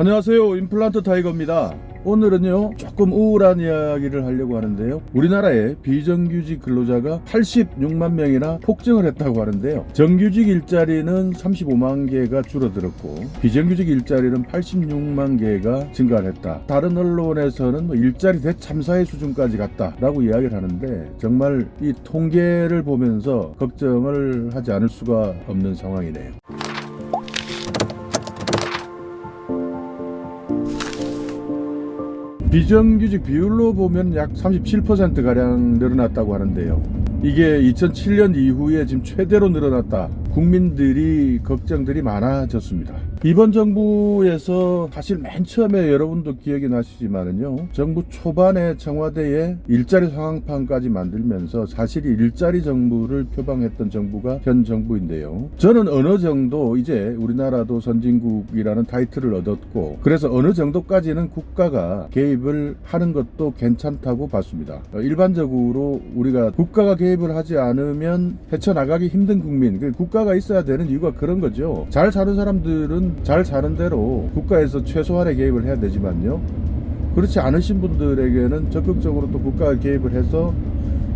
안녕하세요, 임플란트 타이거입니다. 오늘은요 조금 우울한 이야기를 하려고 하는데요, 우리나라의 비정규직 근로자가 86만 명이나 폭증을 했다고 하는데요, 정규직 일자리는 35만 개가 줄어들었고 비정규직 일자리는 86만 개가 증가했다. 다른 언론에서는 일자리 대참사의 수준까지 갔다라고 이야기를 하는데, 정말 이 통계를 보면서 걱정을 하지 않을 수가 없는 상황이네요. 비정규직 비율로 보면 약 37%가량 늘어났다고 하는데요, 이게 2007년 이후에 지금 최대로 늘어났다. 국민들이 걱정들이 많아졌습니다. 이번 정부에서 사실 맨 처음에 여러분도 기억이 나시지만은요, 정부 초반에 청와대에 일자리 상황판까지 만들면서 사실 일자리 정부를 표방했던 정부가 현 정부인데요, 저는 어느 정도 이제 우리나라도 선진국이라는 타이틀을 얻었고, 그래서 어느 정도까지는 국가가 개입을 하는 것도 괜찮다고 봤습니다. 일반적으로 우리가 국가가 개입을 하지 않으면 헤쳐나가기 힘든 국민, 국가가 있어야 되는 이유가 그런 거죠. 잘 사는 사람들은 잘 사는 대로 국가에서 최소한의 개입을 해야 되지만요, 그렇지 않으신 분들에게는 적극적으로 또 국가가 개입을 해서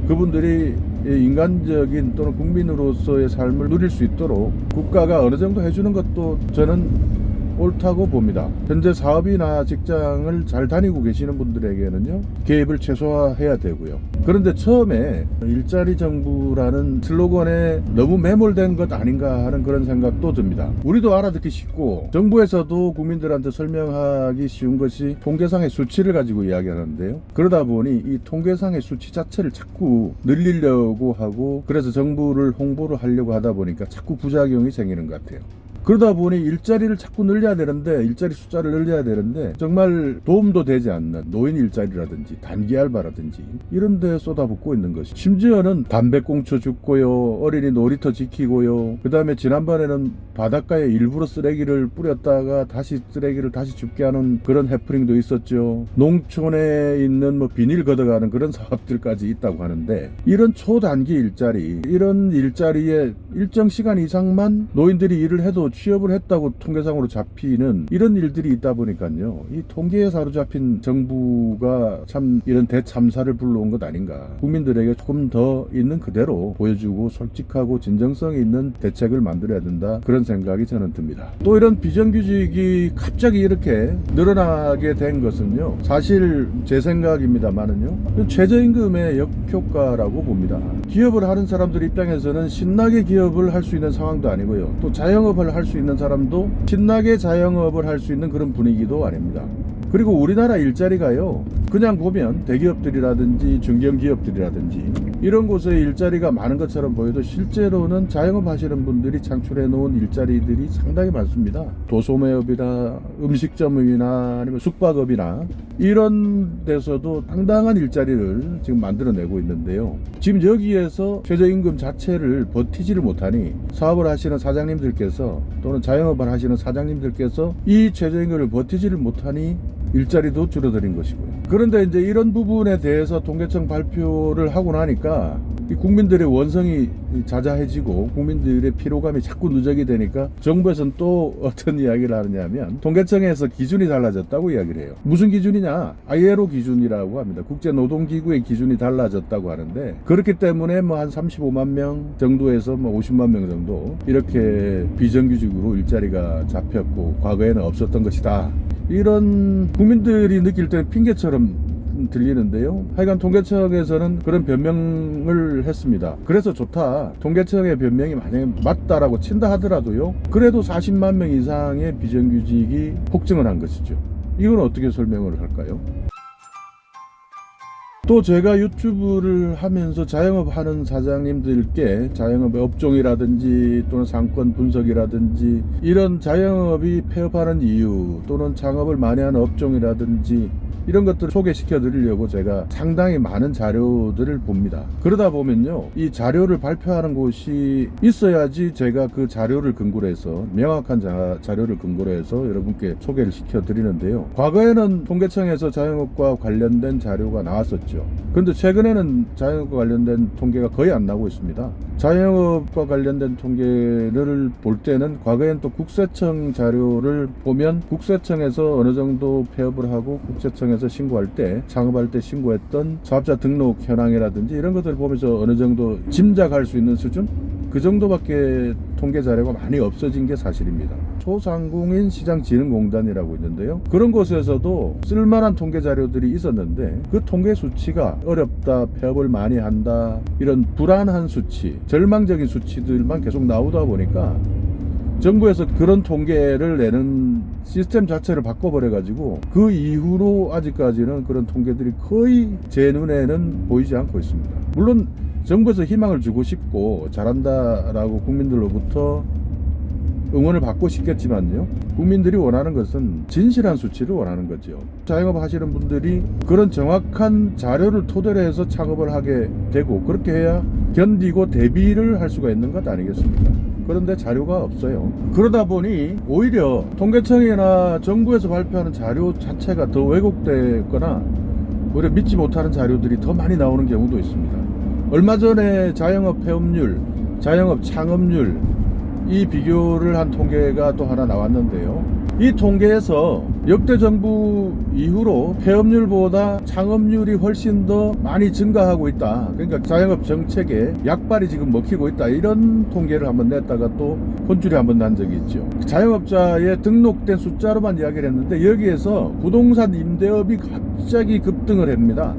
그분들이 인간적인 또는 국민으로서의 삶을 누릴 수 있도록 국가가 어느 정도 해주는 것도 저는 옳다고 봅니다. 현재 사업이나 직장을 잘 다니고 계시는 분들에게는요, 개입을 최소화해야 되고요. 그런데 처음에 일자리 정부라는 슬로건에 너무 매몰된 것 아닌가 하는 그런 생각도 듭니다. 우리도 알아듣기 쉽고 정부에서도 국민들한테 설명하기 쉬운 것이 통계상의 수치를 가지고 이야기하는데요, 그러다 보니 이 통계상의 수치 자체를 자꾸 늘리려고 하고, 그래서 정부를 홍보를 하려고 하다 보니까 자꾸 부작용이 생기는 것 같아요. 그러다 보니 일자리를 자꾸 늘려야 되는데, 일자리 숫자를 늘려야 되는데 정말 도움도 되지 않는 노인 일자리라든지 단기 알바라든지 이런 데 쏟아붓고 있는 것이, 심지어는 담배꽁초 줍고요, 어린이 놀이터 지키고요, 그 다음에 지난번에는 바닷가에 일부러 쓰레기를 뿌렸다가 다시 쓰레기를 다시 줍게 하는 그런 해프닝도 있었죠. 농촌에 있는 비닐 걷어가는 그런 사업들까지 있다고 하는데, 이런 초단기 일자리, 이런 일자리에 일정 시간 이상만 노인들이 일을 해도 취업을 했다고 통계상으로 잡히는 이런 일들이 있다 보니까요, 이 통계에 사로잡힌 정부가 참 이런 대참사를 불러온 것 아닌가. 국민들에게 조금 더 있는 그대로 보여주고 솔직하고 진정성이 있는 대책을 만들어야 된다, 그런 생각이 저는 듭니다. 또 이런 비정규직이 갑자기 이렇게 늘어나게 된 것은요, 사실 제 생각입니다만은요, 최저임금의 역효과라고 봅니다. 기업을 하는 사람들 입장에서는 신나게 기업을 할 수 있는 상황도 아니고요, 또 자영업을 할 수 있는 사람도 신나게 자영업을 할 수 있는 그런 분위기도 아닙니다. 그리고 우리나라 일자리가요, 그냥 보면 대기업들이라든지 중견기업들이라든지 이런 곳에 일자리가 많은 것처럼 보여도 실제로는 자영업 하시는 분들이 창출해 놓은 일자리들이 상당히 많습니다. 도소매업이나 음식점이나 아니면 숙박업이나 이런 데서도 상당한 일자리를 지금 만들어내고 있는데요, 지금 여기에서 최저임금 자체를 버티지를 못하니 사업을 하시는 사장님들께서 또는 자영업을 하시는 사장님들께서 이 최저임금을 버티지를 못하니 일자리도 줄어드린 것이고요. 그런데 이제 이런 부분에 대해서 통계청 발표를 하고 나니까 이 국민들의 원성이 자자해지고 국민들의 피로감이 자꾸 누적이 되니까 정부에서는 또 어떤 이야기를 하느냐면, 통계청에서 기준이 달라졌다고 이야기를 해요. 무슨 기준이냐? ILO 기준이라고 합니다. 국제노동기구의 기준이 달라졌다고 하는데, 그렇기 때문에 한 35만 명 정도에서 50만 명 정도 이렇게 비정규직으로 일자리가 잡혔고 과거에는 없었던 것이다, 이런 국민들이 느낄 때는 핑계처럼 들리는데요, 하여간 통계청에서는 그런 변명을 했습니다. 그래서 좋다, 통계청의 변명이 만약에 맞다라고 친다 하더라도요, 그래도 40만 명 이상의 비정규직이 폭증을 한 것이죠. 이건 어떻게 설명을 할까요? 또 제가 유튜브를 하면서 자영업 하는 사장님들께 자영업의 업종이라든지 또는 상권 분석이라든지 이런 자영업이 폐업하는 이유 또는 창업을 많이 하는 업종이라든지 이런 것들을 소개시켜 드리려고 제가 상당히 많은 자료들을 봅니다. 그러다 보면요, 이 자료를 발표하는 곳이 있어야지 제가 그 자료를 근거로 해서, 명확한 자료를 근거로 해서 여러분께 소개를 시켜 드리는데요, 과거에는 통계청에서 자영업과 관련된 자료가 나왔었죠. 있었죠. 그런데 최근에는 자영업과 관련된 통계가 거의 안 나오고 있습니다. 자영업과 관련된 통계를 볼 때는 과거엔 또 국세청 자료를 보면 국세청에서 어느 정도 폐업을 하고 국세청에서 신고할 때, 창업할 때 신고했던 사업자 등록 현황이라든지 이런 것들을 보면서 어느 정도 짐작할 수 있는 수준? 그 정도밖에 통계 자료가 많이 없어진 게 사실입니다. 소상공인 시장진흥공단이라고 있는데요. 그런 곳에서도 쓸만한 통계 자료들이 있었는데 그 통계 수치가 어렵다, 폐업을 많이 한다, 이런 불안한 수치, 절망적인 수치들만 계속 나오다 보니까 정부에서 그런 통계를 내는 시스템 자체를 바꿔버려가지고 그 이후로 아직까지는 그런 통계들이 거의 제 눈에는 보이지 않고 있습니다. 물론 정부에서 희망을 주고 싶고 잘한다라고 국민들로부터 응원을 받고 싶겠지만요, 국민들이 원하는 것은 진실한 수치를 원하는 거죠. 자영업 하시는 분들이 그런 정확한 자료를 토대로 해서 창업을 하게 되고 그렇게 해야 견디고 대비를 할 수가 있는 것 아니겠습니까? 그런데 자료가 없어요. 그러다 보니 오히려 통계청이나 정부에서 발표하는 자료 자체가 더 왜곡되거나 오히려 믿지 못하는 자료들이 더 많이 나오는 경우도 있습니다. 얼마 전에 자영업 폐업률, 자영업 창업률 이 비교를 한 통계가 또 하나 나왔는데요. 이 통계에서 역대 정부 이후로 폐업률보다 창업률이 훨씬 더 많이 증가하고 있다. 그러니까 자영업 정책에 약발이 지금 먹히고 있다. 이런 통계를 한번 냈다가 또 혼쭐이 한번 난 적이 있죠. 자영업자의 등록된 숫자로만 이야기를 했는데 여기에서 부동산 임대업이 갑자기 급등을 합니다.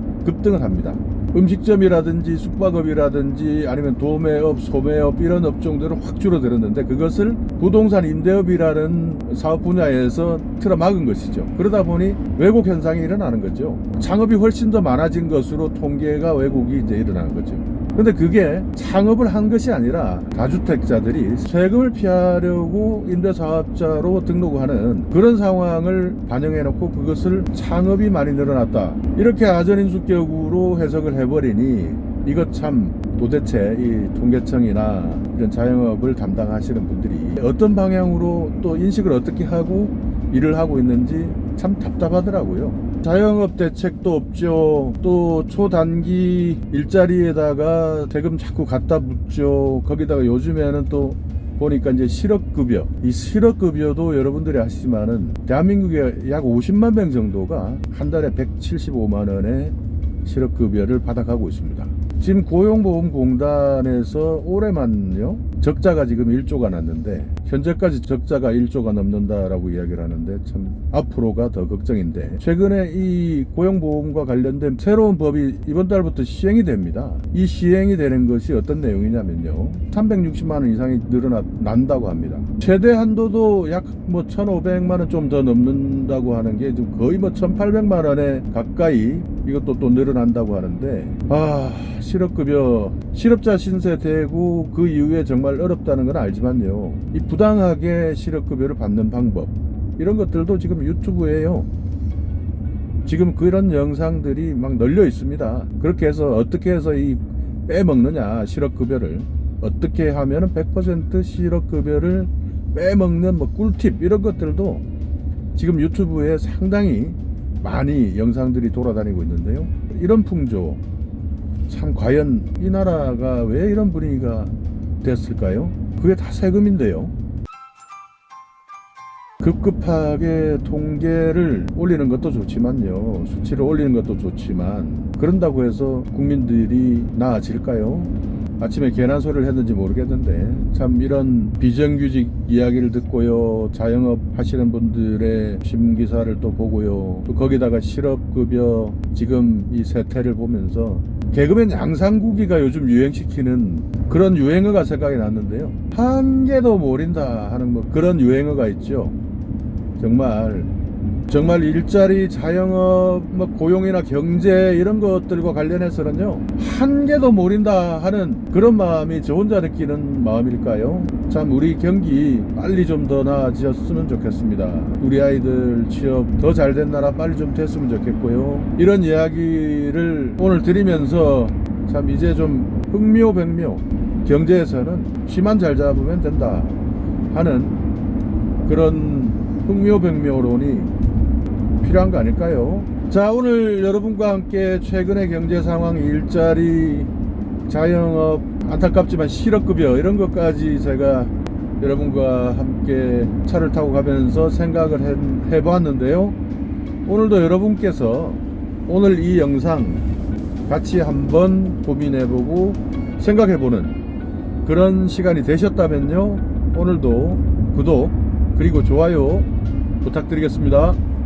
음식점이라든지 숙박업이라든지 아니면 도매업, 소매업 이런 업종들은 확 줄어들었는데 그것을 부동산 임대업이라는 사업 분야에서 틀어막은 것이죠. 그러다 보니 왜곡 현상이 일어나는 거죠. 창업이 훨씬 더 많아진 것으로 통계가 왜곡이 이제 일어나는 거죠. 근데 그게 창업을 한 것이 아니라 다주택자들이 세금을 피하려고 임대사업자로 등록하는 그런 상황을 반영해놓고 그것을 창업이 많이 늘어났다, 이렇게 아전인수격으로 해석을 해버리니 이것 참 도대체 이 통계청이나 이런 자영업을 담당하시는 분들이 어떤 방향으로 또 인식을 어떻게 하고 일을 하고 있는지 참 답답하더라고요. 자영업 대책도 없죠. 또 초단기 일자리에다가 대금 자꾸 갖다 붙죠. 거기다가 요즘에는 또 보니까 이제 실업급여, 이 실업급여도 여러분들이 아시지만은 대한민국에 약 50만 명 정도가 한 달에 175만 원의 실업급여를 받아가고 있습니다. 지금 고용보험공단에서 올해만요 적자가 지금 1조가 났는데 현재까지 적자가 1조가 넘는다라고 이야기를 하는데 참 앞으로가 더 걱정인데, 최근에 이 고용보험과 관련된 새로운 법이 이번 달부터 시행이 됩니다. 이 시행이 되는 것이 어떤 내용이냐면요, 360만 원 이상이 난다고 합니다. 최대 한도도 약 1,500만 원 좀 더 넘는다고 하는 게 지금 거의 1,800만 원에 가까이 이것도 또 늘어난다고 하는데, 실업급여, 실업자 신세 되고 그 이후에 정말 어렵다는 건 알지만요, 이 부당하게 실업급여를 받는 방법, 이런 것들도 지금 유튜브에요. 지금 그런 영상들이 막 널려 있습니다. 그렇게 해서 어떻게 해서 이 빼먹느냐, 실업급여를 어떻게 하면은 100% 실업급여를 빼먹는 꿀팁, 이런 것들도 지금 유튜브에 상당히 많이 영상들이 돌아다니고 있는데요. 이런 풍조, 참 과연 이 나라가 왜 이런 분위기가 됐을까요? 그게 다 세금인데요. 급급하게 통계를 올리는 것도 좋지만요, 수치를 올리는 것도 좋지만 그런다고 해서 국민들이 나아질까요? 아침에 괜한 소리를 했는지 모르겠는데 참 이런 비정규직 이야기를 듣고요, 자영업 하시는 분들의 신문기사를 또 보고요, 또 거기다가 실업급여 지금 이 세태를 보면서 개그맨 양상국이가 요즘 유행시키는 그런 유행어가 생각이 났는데요, 한 개도 모른다 하는 그런 유행어가 있죠. 정말 일자리, 자영업, 고용이나 경제 이런 것들과 관련해서는요, 한 개도 모른다 하는 그런 마음이 저 혼자 느끼는 마음일까요? 참 우리 경기 빨리 좀 더 나아졌으면 좋겠습니다. 우리 아이들 취업 더 잘된 나라 빨리 좀 됐으면 좋겠고요. 이런 이야기를 오늘 드리면서 참 이제 좀 흥묘백묘, 경제에서는 쉬만 잘 잡으면 된다 하는 그런 흥묘백묘론이 필요한 거 아닐까요? 자, 오늘 여러분과 함께 최근의 경제 상황, 일자리, 자영업, 안타깝지만 실업급여 이런 것까지 제가 여러분과 함께 차를 타고 가면서 생각을 해보았는데요. 오늘도 여러분께서 오늘 이 영상 같이 한번 고민해보고 생각해보는 그런 시간이 되셨다면요, 오늘도 구독 그리고 좋아요 부탁드리겠습니다.